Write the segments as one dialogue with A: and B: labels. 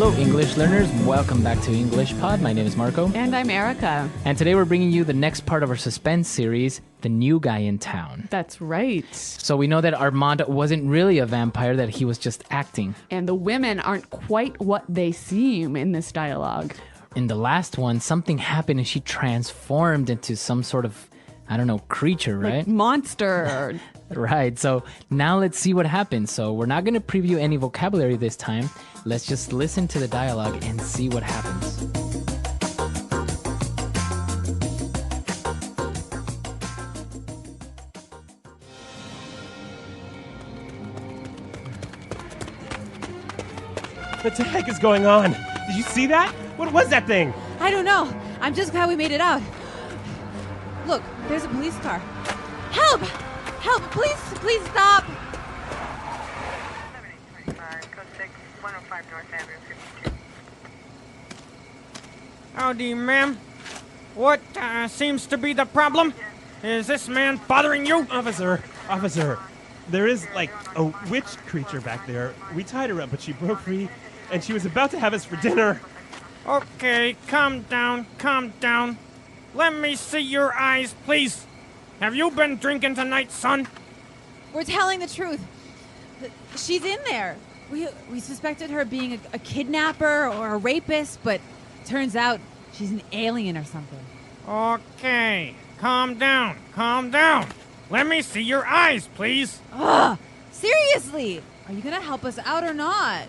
A: Hello, English learners. Welcome back to English Pod. My name is Marco.
B: And I'm Erica.
A: And today we're bringing you the next part of our Suspense series, The New Guy in Town.
B: That's right.
A: So we know that Armand wasn't really a vampire, that he was just acting.
B: And the women aren't quite what they seem in this dialogue.
A: In the last one, something happened and she transformed into some sort of, I don't know, creature, right?
B: Like monster.
A: Right. So now let's see what happens. So we're not going to preview any vocabulary this time. Let's just listen to the dialogue and see what happens.
C: What the heck is going on? Did you see that? What was that thing?
D: I don't know. I'm just glad we made it out. Look, there's a police car. Help! Help! Please stop!
E: 7825, code 6, 105 North Avenue, 52.
F: Howdy, ma'am. What seems to be the problem? Is this man bothering you?
C: Officer, there is like a witch creature back there. We tied her up, but she broke free, and she was about to have us for dinner.
F: Okay, calm down. Let me see your eyes, please. Have you been drinking tonight, son?
D: We're telling the truth. She's in there. We suspected her being a kidnapper or a rapist, but turns out she's an alien or something.
F: Okay, calm down. Let me see your eyes, please.
D: Ugh! Seriously! Are you gonna help us out or not?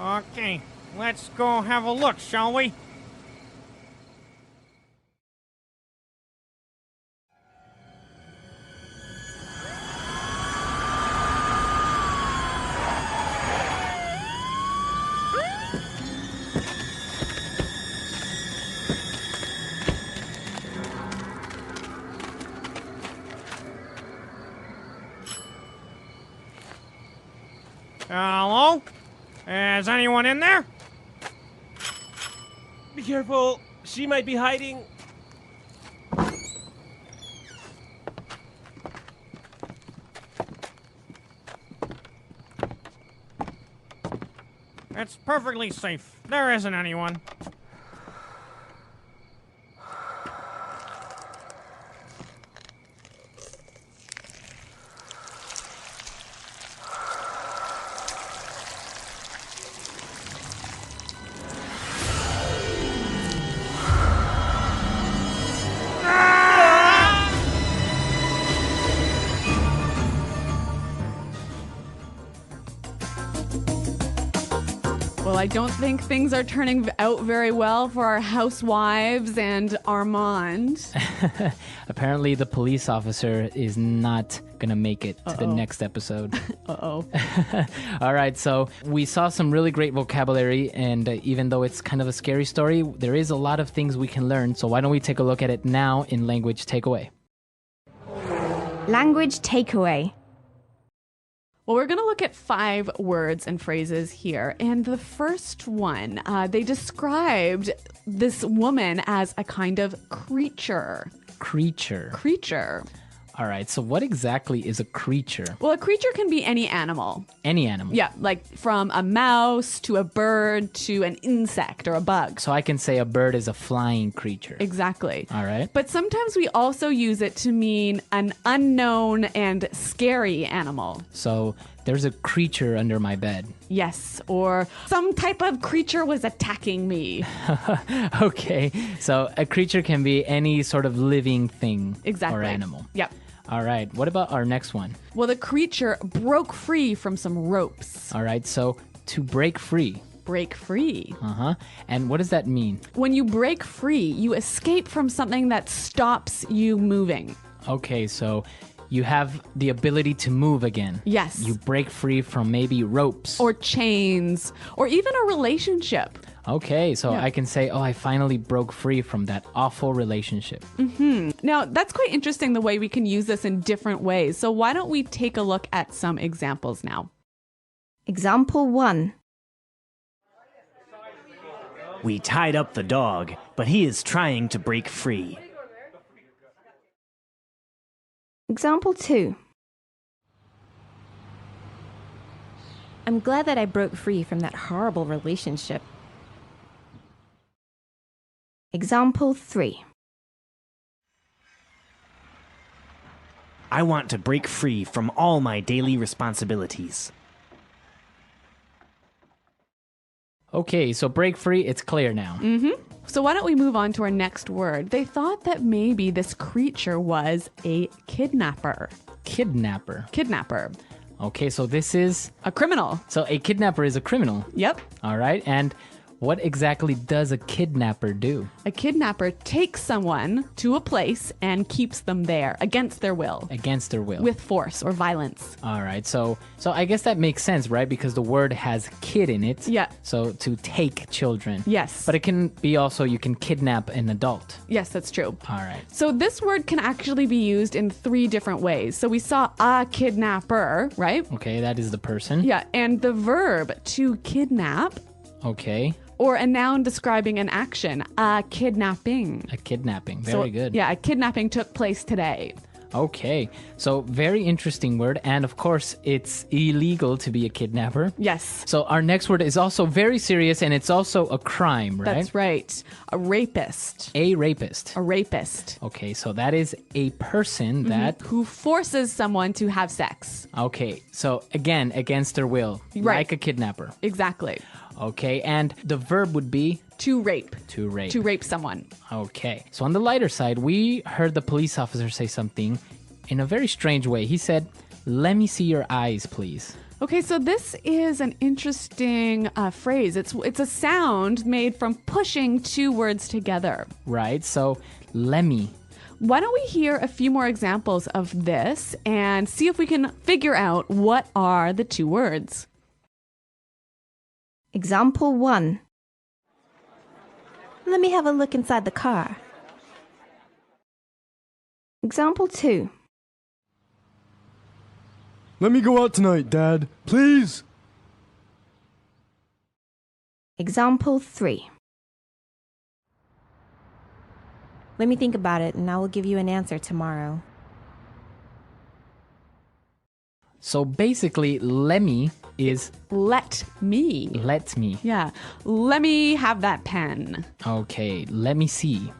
F: Okay, let's go have a look, shall we? Hello? Is anyone in there?
C: Be careful. She might be hiding.
F: It's perfectly safe. There isn't anyone.
B: Well, I don't think things are turning out very well for our housewives and Armand.
A: Apparently, the police officer is not going to make it to the next episode.
B: Uh-oh.
A: All right, so we saw some really great vocabulary, and even though it's kind of a scary story, there is a lot of things we can learn. So why don't we take a look at it now in Language Takeaway?
G: Language takeaway.
B: Well, we're going to look at 5 words and phrases here. And the first one, they described this woman as a kind of creature.
A: Creature. All right, so what exactly is a creature?
B: Well, a creature can be any animal.
A: Any animal?
B: Yeah, like from a mouse to a bird to an insect or a bug.
A: So I can say a bird is a flying creature.
B: Exactly.
A: All right.
B: But sometimes we also use it to mean an unknown and scary animal.
A: So there's a creature under my bed.
B: Yes, or some type of creature was attacking me.
A: Okay, so a creature can be any sort of living thing
B: Exactly.
A: or animal.
B: Yep.
A: All right, what about our next one?
B: Well, the creature broke free from some ropes.
A: All right, so to break free.
B: Break free.
A: Uh-huh. And what does that mean?
B: When you break free, you escape from something that stops you moving.
A: Okay, so you have the ability to move again.
B: Yes.
A: You break free from maybe ropes.
B: Or chains, or even a relationship.
A: Okay, so
B: Yeah.
A: I can say, oh, I finally broke free from that awful relationship.
B: Now, that's quite interesting the way we can use this in different ways. So why don't we take a look at some examples now?
G: Example 1.
H: We tied up the dog, but he is trying to break free.
G: Example 2. I'm glad that I broke free from that horrible relationship. Example 3.
H: I want to break free from all my daily responsibilities.
A: Okay, so break free, it's clear now.
B: So why don't we move on to our next word? They thought that maybe this creature was a kidnapper.
A: Kidnapper.
B: Kidnapper.
A: Okay, so this is...
B: A criminal.
A: So a kidnapper is a criminal.
B: Yep.
A: All right, and what exactly does a kidnapper do?
B: A kidnapper takes someone to a place and keeps them there against their will.
A: Against their will.
B: With force or violence.
A: All right, so I guess that makes sense, right? Because the word has kid in it.
B: Yeah.
A: So to take children.
B: Yes.
A: But it can be also, you can kidnap an adult.
B: Yes, that's true.
A: All right.
B: So this word can actually be used in 3 different ways. So we saw a kidnapper, right?
A: Okay, that is the person.
B: Yeah, and the verb to kidnap,
A: Okay.
B: or a noun describing an action, a kidnapping.
A: A kidnapping. Very good.
B: Yeah, a kidnapping took place today.
A: Okay. So very interesting word. And of course, it's illegal to be a kidnapper.
B: Yes.
A: So our next word is also very serious, and it's also a crime, right?
B: That's right. A rapist.
A: A rapist.
B: A rapist.
A: Okay, so that is a person that...
B: Who forces someone to have sex.
A: Okay, so again, against their will.
B: Right.
A: Like a kidnapper.
B: Exactly.
A: Okay, and the verb would be...
B: To rape.
A: To rape.
B: To rape someone.
A: Okay. So on the lighter side, we heard the police officer say something in a very strange way. He said, "Let me see your eyes, please."
B: Okay, so this is an interesting phrase. It's a sound made from pushing 2 words together.
A: Right? So, let me.
B: Why don't we hear a few more examples of this and see if we can figure out what are the 2 words.
G: Example 1. Let me have a look inside the car. Example 2.
I: Let me go out tonight, Dad. Please.
G: Example 3. Let me think about it and I will give you an answer tomorrow.
A: So basically, let me is
B: Let me.
A: let me.
B: Yeah. Let me have that pen.
A: Okay, let me see.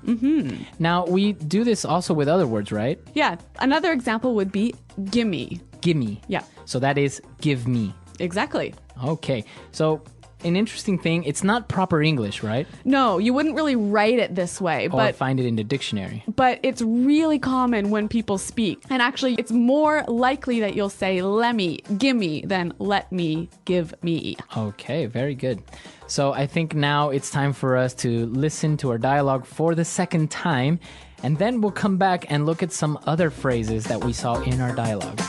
A: Now, we do this also with other words, right?
B: Yeah. Another example would be gimme.
A: Gimme.
B: Yeah.
A: So that is give me.
B: Exactly.
A: Okay, so an interesting thing, it's not proper English, right?
B: No, you wouldn't really write it this way,
A: Or find it in the dictionary.
B: but it's really common when people speak. And actually, it's more likely that you'll say let me, gimme, than let me, give me.
A: Okay, very good. So I think now it's time for us to listen to our dialogue for the second time, and then we'll come back and look at some other phrases that we saw in our dialogue.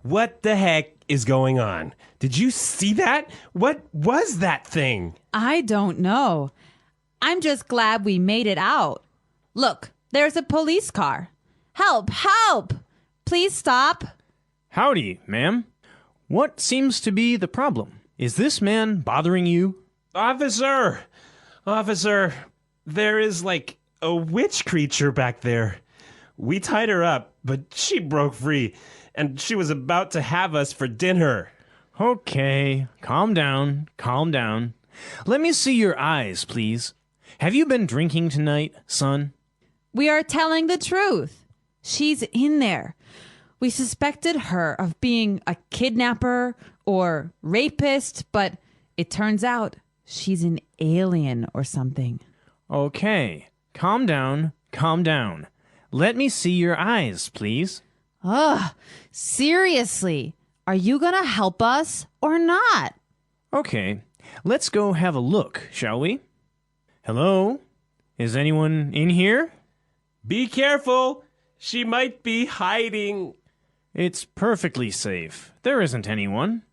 C: What the heck is going on? Did you see that? What was that thing?
D: I don't know. I'm just glad we made it out. Look, there's a police car. Help! Help! Please stop.
H: Howdy, ma'am. What seems to be the problem? Is this man bothering you?
C: Officer! Officer, there is like a witch creature back there. We tied her up, but she broke free, and she was about to have us for dinner.
H: Okay, calm down, calm down. Let me see your eyes, please. Have you been drinking tonight, son?
D: We are telling the truth. She's in there. We suspected her of being a kidnapper or rapist, but it turns out she's an alien or something.
H: Okay, calm down, calm down. Let me see your eyes, please.
D: Ugh, seriously, are you gonna help us or not?
H: Okay, let's go have a look, shall we? Hello? Is anyone in here?
C: Be careful. She might be hiding.
H: It's perfectly safe. There isn't anyone.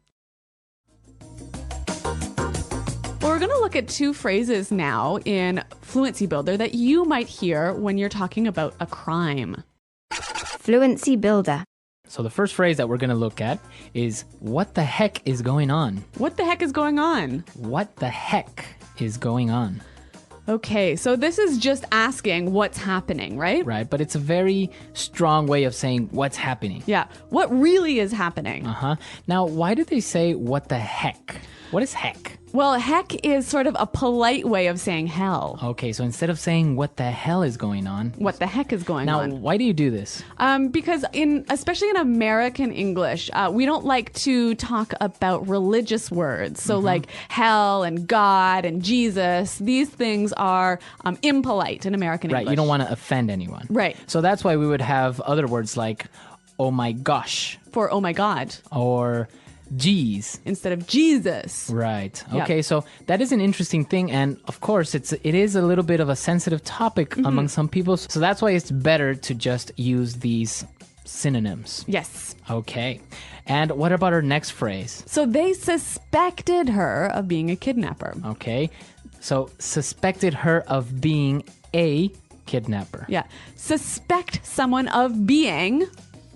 B: Well, we're going to look at 2 phrases now in Fluency Builder that you might hear when you're talking about a crime.
G: Fluency Builder.
A: So the first phrase that we're going to look at is, what the heck is going on?
B: What the heck is going on?
A: What the heck is going on?
B: Okay, so this is just asking what's happening, right?
A: Right, but it's a very strong way of saying what's happening.
B: Yeah. What really is happening?
A: Uh-huh. Now, why do they say what the heck? What is heck?
B: Well, heck is sort of a polite way of saying hell.
A: Okay, so instead of saying what the hell is going on,
B: What the heck is going
A: now
B: on?
A: why do you do this?
B: Because especially in American English, we don't like to talk about religious words. So like hell and God and Jesus, these things are impolite in American
A: Right,
B: English.
A: you don't want to offend anyone.
B: Right.
A: So that's why we would have other words like oh my gosh
B: For oh my God
A: or geez.
B: instead of Jesus.
A: Right.
B: Yeah.
A: Okay, so that is an interesting thing, and of course it is a little bit of a sensitive topic among some people, so that's why it's better to just use these synonyms.
B: Yes.
A: Okay. And what about our next phrase?
B: So they suspected her of being a kidnapper.
A: Okay. So suspected her of being a kidnapper.
B: Yeah. Suspect someone of being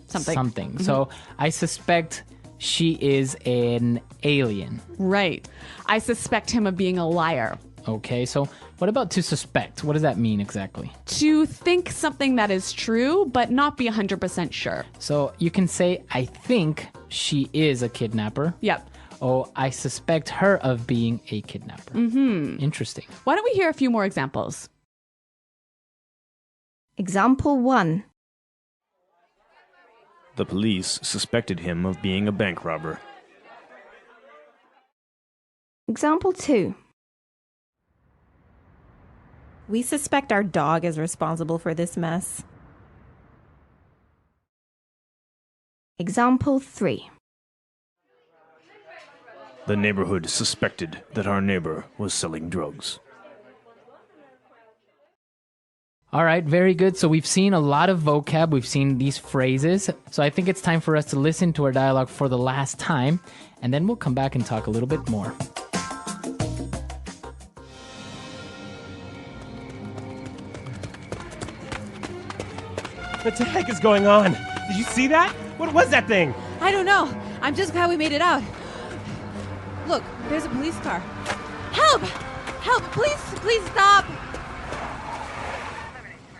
B: something.
A: So I suspect she is an alien.
B: Right. I suspect him of being a liar.
A: Okay, so what about to suspect? What does that mean exactly?
B: To think something that is true, but not be 100% sure.
A: So you can say, I think she is a kidnapper.
B: Yep.
A: Oh, I suspect her of being a kidnapper. Interesting.
B: Why don't we hear a few more examples?
G: Example 1.
H: The police suspected him of being a bank robber.
G: Example 2. We suspect our dog is responsible for this mess. Example 3.
H: The neighborhood suspected that our neighbor was selling drugs.
A: All right, very good. So we've seen a lot of vocab. We've seen these phrases. So I think it's time for us to listen to our dialogue for the last time, and then we'll come back and talk a little bit more.
C: What the heck is going on? Did you see that? What was that thing?
D: I don't know. I'm just glad we made it out. Look, there's a police car. Help! Help! Please stop!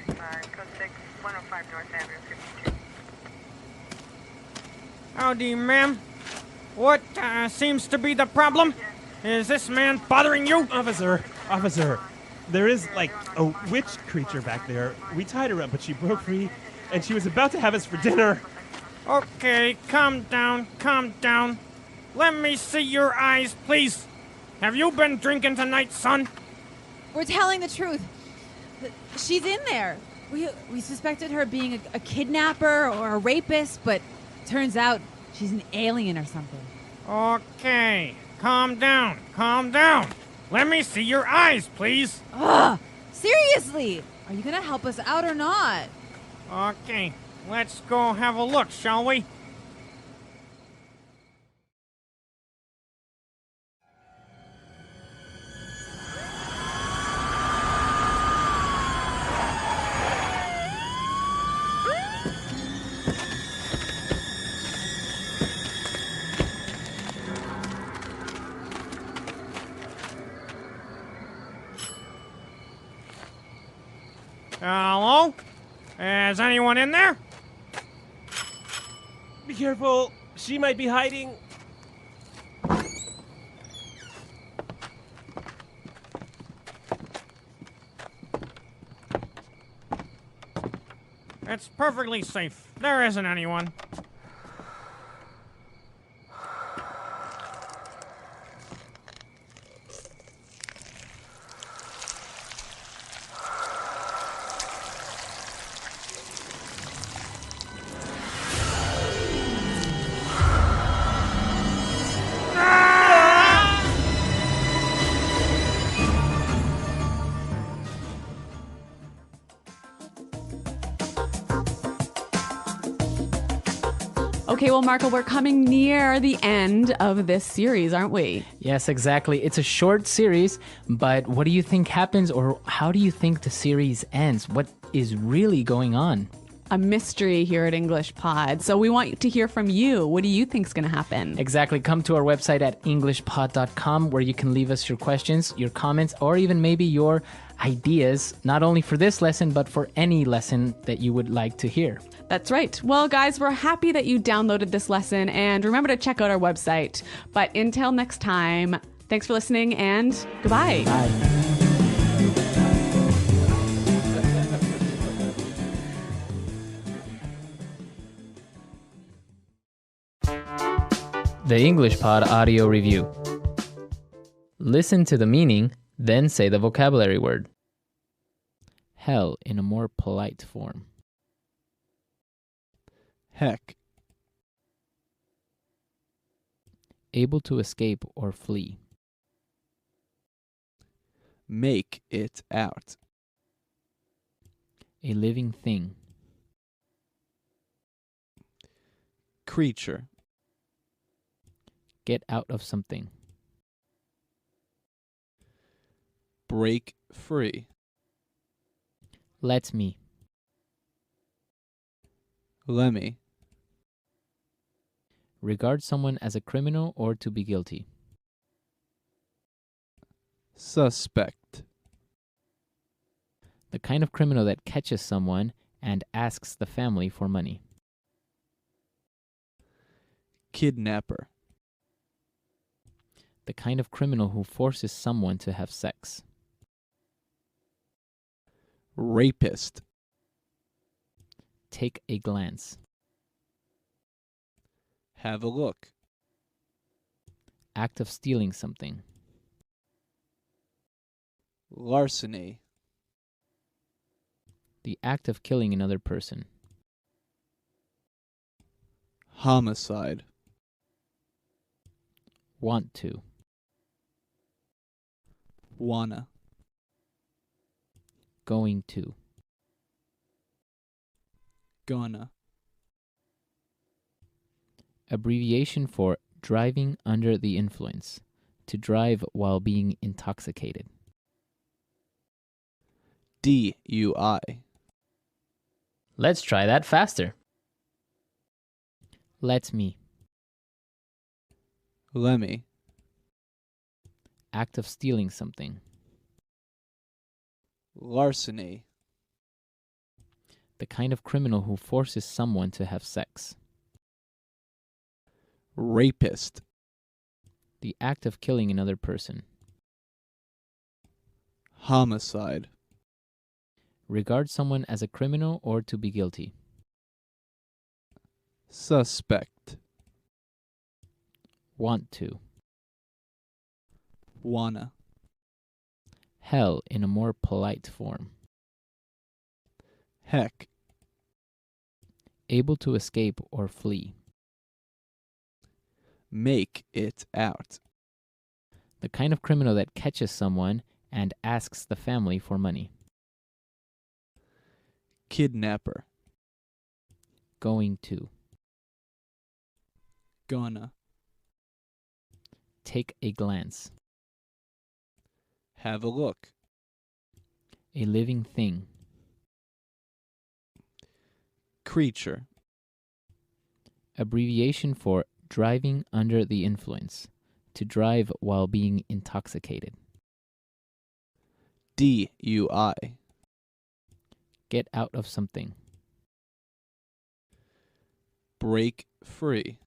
E: 7825, code 6, 105 North Avenue, 52.
F: Howdy, ma'am. What seems to be the problem? Is this man bothering you?
C: Officer, there is like a witch creature back there. We tied her up, but she broke free, and she was about to have us for dinner.
F: Okay, calm down, calm down. Let me see your eyes, please. Have you been drinking tonight, son?
D: We're telling the truth. She's in there. We suspected her being a kidnapper or a rapist, but turns out she's an alien or something.
F: Okay, calm down, calm down. Let me see your eyes, please.
D: Ugh! Seriously! Are you gonna help us out or not?
F: Okay, let's go have a look, shall we? Hello? Is anyone in there?
C: Be careful. She might be hiding.
F: It's perfectly safe. There isn't anyone.
B: Okay, well, Marco, we're coming near the end of this series, aren't we?
A: Yes, exactly. It's a short series, but what do you think happens, or how do you think the series ends? What is really going on?
B: A mystery here at English Pod. So we want to hear from you. What do you think's going to happen?
A: Exactly. Come to our website at englishpod.com where you can leave us your questions, your comments, or even maybe your ideas, not only for this lesson, but for any lesson that you would like to hear.
B: That's right. Well, guys, we're happy that you downloaded this lesson, and remember to check out our website. But until next time, thanks for listening and goodbye.
A: Bye. The English Pod Audio Review. Listen to the meaning, then say the vocabulary word. Hell in a more polite form.
J: Heck.
A: Able to escape or flee.
J: Make it out.
A: A living thing.
J: Creature.
A: Get out of something.
J: Break free.
A: Let me.
J: Lemmy.
A: Regard someone as a criminal or to be guilty.
J: Suspect.
A: The kind of criminal that catches someone and asks the family for money.
J: Kidnapper.
A: The kind of criminal who forces someone to have sex.
J: Rapist.
A: Take a glance.
J: Have a look.
A: Act of stealing something.
J: Larceny.
A: The act of killing another person.
J: Homicide.
A: Want to.
J: Wanna.
A: Going to.
J: Gonna.
A: Abbreviation for driving under the influence. To drive while being intoxicated.
J: DUI.
A: Let's try that faster. Let me.
J: Lemmy.
A: Act of stealing something.
J: Larceny.
A: The kind of criminal who forces someone to have sex.
J: Rapist.
A: The act of killing another person.
J: Homicide.
A: Regard someone as a criminal or to be guilty.
J: Suspect.
A: Want to.
J: Wanna.
A: Hell in a more polite form.
J: Heck.
A: Able to escape or flee.
J: Make it out.
A: The kind of criminal that catches someone and asks the family for money.
J: Kidnapper.
A: Going to.
J: Gonna.
A: Take a glance.
J: Have a look.
A: A living thing.
J: Creature.
A: Abbreviation for driving under the influence. To drive while being intoxicated.
J: DUI.
A: Get out of something.
J: Break free.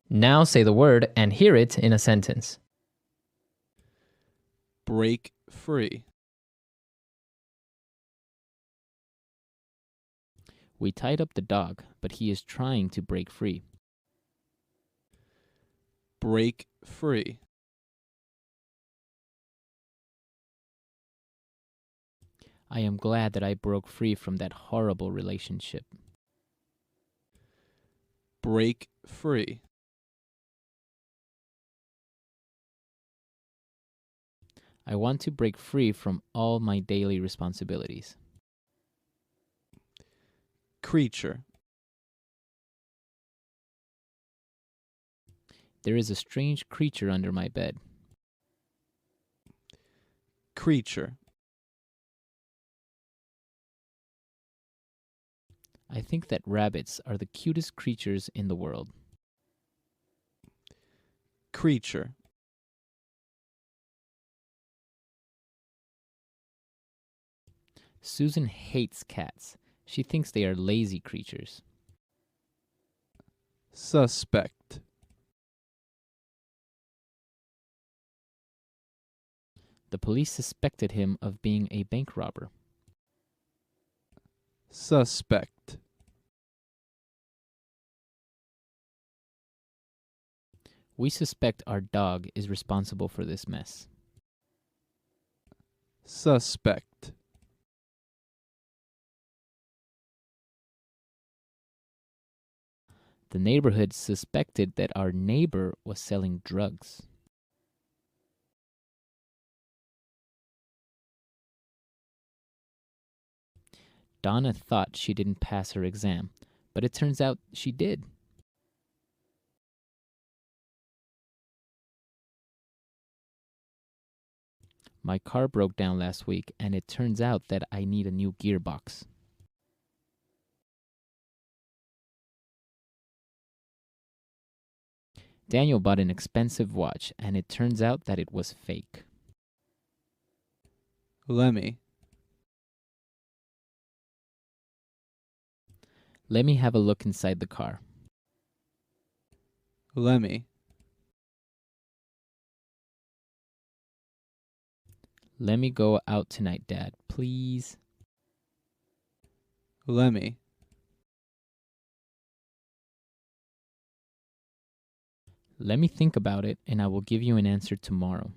A: Now say the word and hear it in a sentence.
J: Break free.
A: We tied up the dog, but he is trying to break free.
J: Break free.
A: I am glad that I broke free from that horrible relationship.
J: Break free.
A: I want to break free from all my daily responsibilities.
J: Creature.
A: There is a strange creature under my bed.
J: Creature.
A: I think that rabbits are the cutest creatures in the world.
J: Creature.
A: Susan hates cats. She thinks they are lazy creatures.
J: Suspect.
A: The police suspected him of being a bank robber.
J: Suspect.
A: We suspect our dog is responsible for this mess.
J: Suspect.
A: The neighborhood suspected that our neighbor was selling drugs. Donna thought she didn't pass her exam, but it turns out she did. My car broke down last week, and it turns out that I need a new gearbox. Daniel bought an expensive watch, and it turns out that it was fake.
J: Lemmy.
A: Let me have a look inside the car.
J: Lemmy.
A: Let me go out tonight, Dad, please.
J: Lemmy.
A: Let me think about it, and I will give you an answer tomorrow.